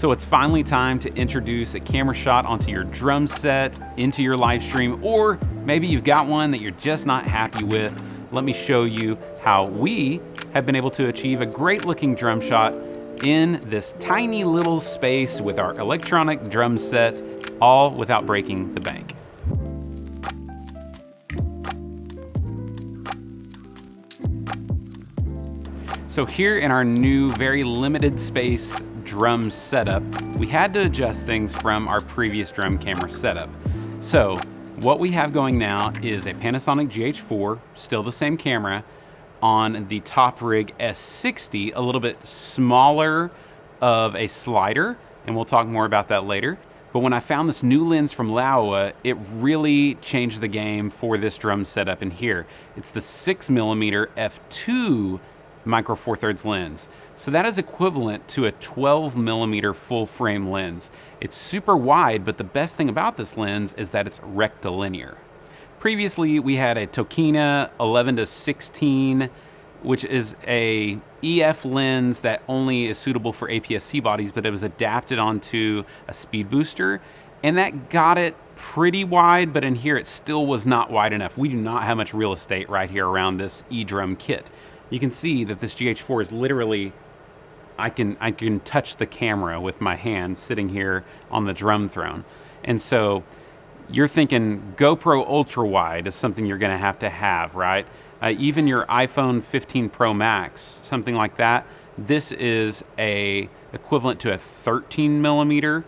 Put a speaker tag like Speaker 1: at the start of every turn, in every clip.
Speaker 1: So it's finally time to introduce a camera shot onto your drum set, into your live stream, or maybe you've got one that you're just not happy with. Let me show you how we have been able to achieve a great looking drum shot in this tiny little space with our electronic drum set, all without breaking the bank. So here in our new, very limited space drum setup, we had to adjust things from our previous drum camera setup. So what we have going now is a Panasonic GH4, still the same camera, on the Top Rig S60, a little bit smaller of a slider, and we'll talk more about that later. But when I found this new lens from Laowa, it really changed the game for this drum setup in here. It's the 6mm f2 micro four thirds lens. So that is equivalent to a 12mm full frame lens. It's super wide, but the best thing about this lens is that it's rectilinear. Previously, we had a Tokina 11-16, which is a EF lens that only is suitable for APS-C bodies, but it was adapted onto a speed booster, and that got it pretty wide, but in here it still was not wide enough. We do not have much real estate right here around this eDrum kit. You can see that this GH4 is literally, I can touch the camera with my hand sitting here on the drum throne. And so you're thinking GoPro ultra wide is something you're gonna have to have, right? Even your iPhone 15 Pro Max, something like that, this is equivalent to a 13mm.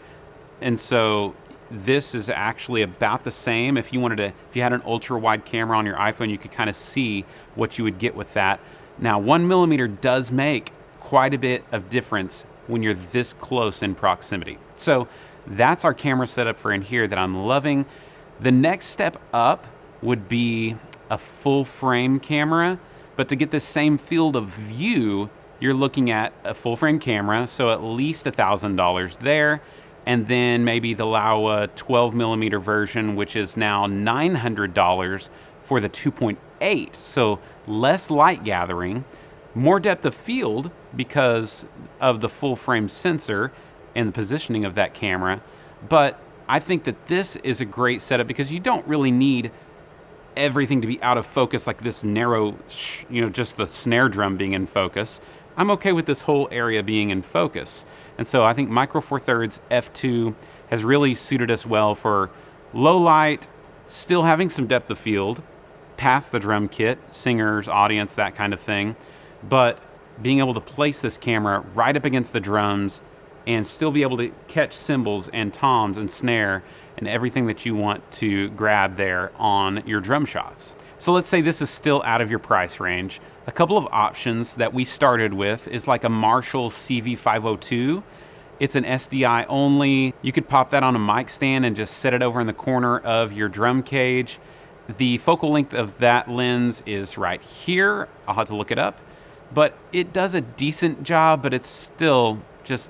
Speaker 1: And so this is actually about the same. If you had an ultra wide camera on your iPhone, you could kind of see what you would get with that. Now 1mm does make quite a bit of difference when you're this close in proximity. So that's our camera setup for in here that I'm loving. The next step up would be a full frame camera, but to get the same field of view, you're looking at a full frame camera, so at least $1,000 there, and then maybe the Laowa 12mm version, which is now $900 for the 2.8, so less light gathering, more depth of field because of the full frame sensor and the positioning of that camera. But I think that this is a great setup because you don't really need everything to be out of focus like this narrow, just the snare drum being in focus. I'm okay with this whole area being in focus. And so I think Micro Four Thirds f2 has really suited us well for low light, still having some depth of field, past the drum kit, singers, audience, that kind of thing, but being able to place this camera right up against the drums and still be able to catch cymbals and toms and snare and everything that you want to grab there on your drum shots. So let's say this is still out of your price range. A couple of options that we started with is like a Marshall CV502. It's an SDI only. You could pop that on a mic stand and just set it over in the corner of your drum cage. The focal length of that lens is right here. I'll have to look it up, but it does a decent job, but it's still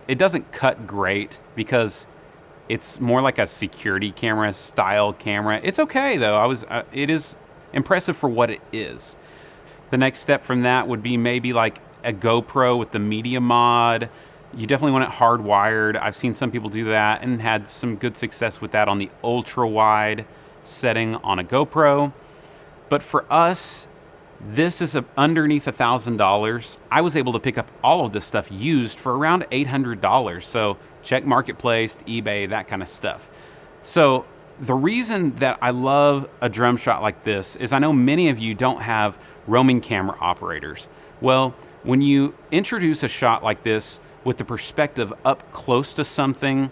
Speaker 1: it doesn't cut great because it's more like a security camera style camera. It's okay though. It is impressive for what it is. The next step from that would be maybe like a GoPro with the media mod. You definitely want it hardwired. I've seen some people do that and had some good success with that on the ultra wide setting on a GoPro. But for us, this is underneath $1,000. I was able to pick up all of this stuff used for around $800. So check Marketplace, eBay, that kind of stuff. So the reason that I love a drum shot like this is I know many of you don't have roaming camera operators. Well, when you introduce a shot like this with the perspective up close to something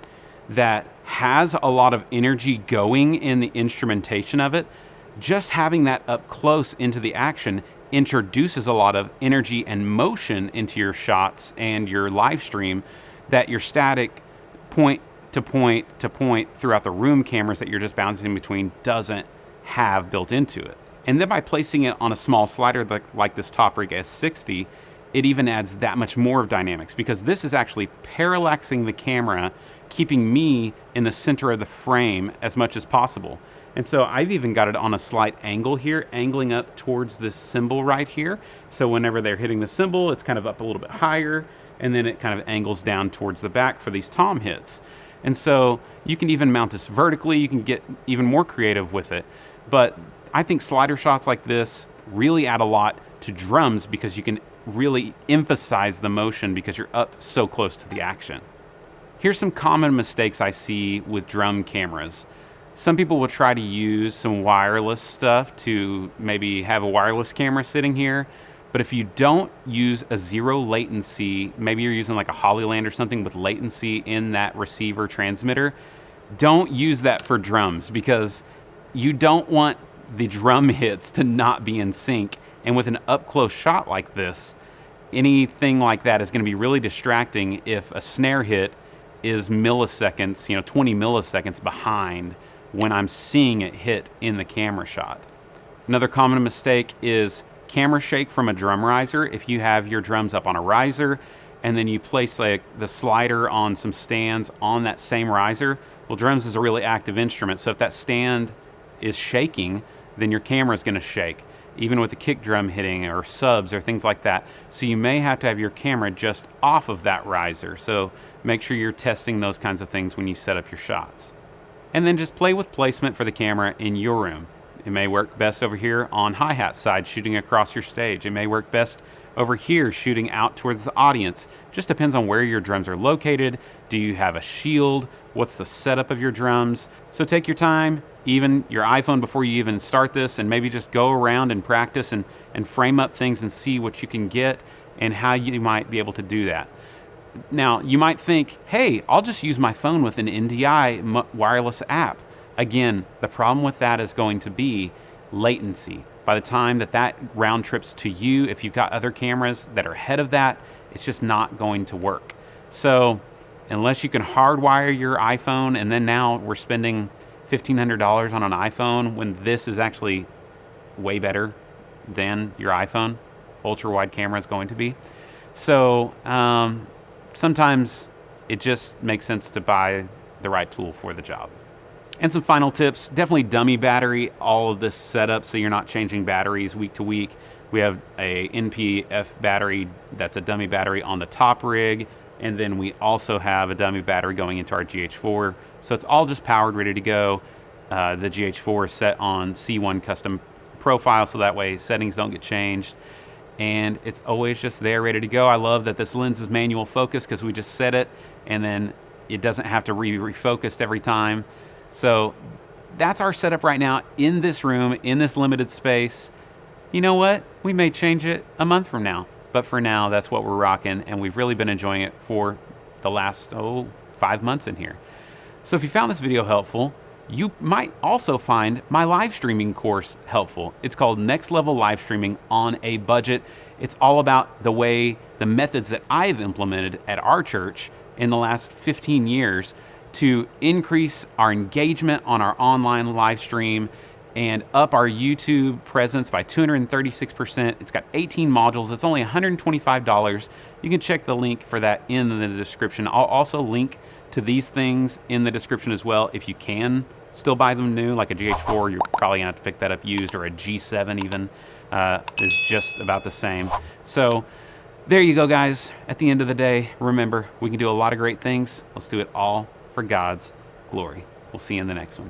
Speaker 1: that has a lot of energy going in the instrumentation of it, just having that up close into the action introduces a lot of energy and motion into your shots and your live stream that your static point to point to point throughout the room cameras that you're just bouncing in between doesn't have built into it. And then by placing it on a small slider like this Top Rig S60, it even adds that much more of dynamics because this is actually parallaxing the camera, keeping me in the center of the frame as much as possible. And so I've even got it on a slight angle here, angling up towards this cymbal right here. So whenever they're hitting the cymbal, it's kind of up a little bit higher. and then it kind of angles down towards the back for these tom hits. And so you can even mount this vertically, you can get even more creative with it. But I think slider shots like this really add a lot to drums because you can really emphasize the motion because you're up so close to the action. Here's some common mistakes I see with drum cameras. Some people will try to use some wireless stuff to maybe have a wireless camera sitting here, but if you don't use a zero latency, maybe you're using like a Hollyland or something with latency in that receiver transmitter, don't use that for drums because you don't want the drum hits to not be in sync. And with an up close shot like this, anything like that is going to be really distracting if a snare hit is milliseconds, 20 milliseconds behind when I'm seeing it hit in the camera shot. Another common mistake is camera shake from a drum riser. If you have your drums up on a riser and then you place like the slider on some stands on that same riser, well, drums is a really active instrument, so if that stand is shaking, then your camera is going to shake, even with the kick drum hitting or subs or things like that. So you may have to have your camera just off of that riser. So make sure you're testing those kinds of things when you set up your shots. And then just play with placement for the camera in your room. It may work best over here on hi-hat side, shooting across your stage. It may work best over here, shooting out towards the audience. Just depends on where your drums are located. Do you have a shield? What's the setup of your drums? So take your time, even your iPhone before you even start this, and maybe just go around and practice and frame up things and see what you can get and how you might be able to do that. Now, you might think, hey, I'll just use my phone with an NDI wireless app. Again, the problem with that is going to be latency. By the time that round trips to you, if you've got other cameras that are ahead of that, it's just not going to work. So unless you can hardwire your iPhone, and then now we're spending $1,500 on an iPhone when this is actually way better than your iPhone ultra wide camera is going to be. So sometimes it just makes sense to buy the right tool for the job. And some final tips, definitely dummy battery all of this setup so you're not changing batteries week to week. We have a NPF battery that's a dummy battery on the top rig, and then we also have a dummy battery going into our GH4. So it's all just powered, ready to go. The GH4 is set on C1 custom profile, so that way settings don't get changed. And it's always just there, ready to go. I love that this lens is manual focus because we just set it, and then it doesn't have to refocused every time. So that's our setup right now in this room, in this limited space. You know what? We may change it a month from now, but for now, that's what we're rocking, and we've really been enjoying it for the last 5 months in here. So if you found this video helpful, you might also find my live streaming course helpful. It's called Next Level Live Streaming on a Budget. It's all about the methods that I've implemented at our church in the last 15 years to increase our engagement on our online live stream and up our YouTube presence by 236%. It's got 18 modules. It's only $125. You can check the link for that in the description. I'll also link to these things in the description as well. If you can still buy them new, like a GH4, you're probably gonna have to pick that up used, or a G7 even is just about the same. So there you go, guys. At the end of the day, remember, we can do a lot of great things. Let's do it all for God's glory. We'll see you in the next one.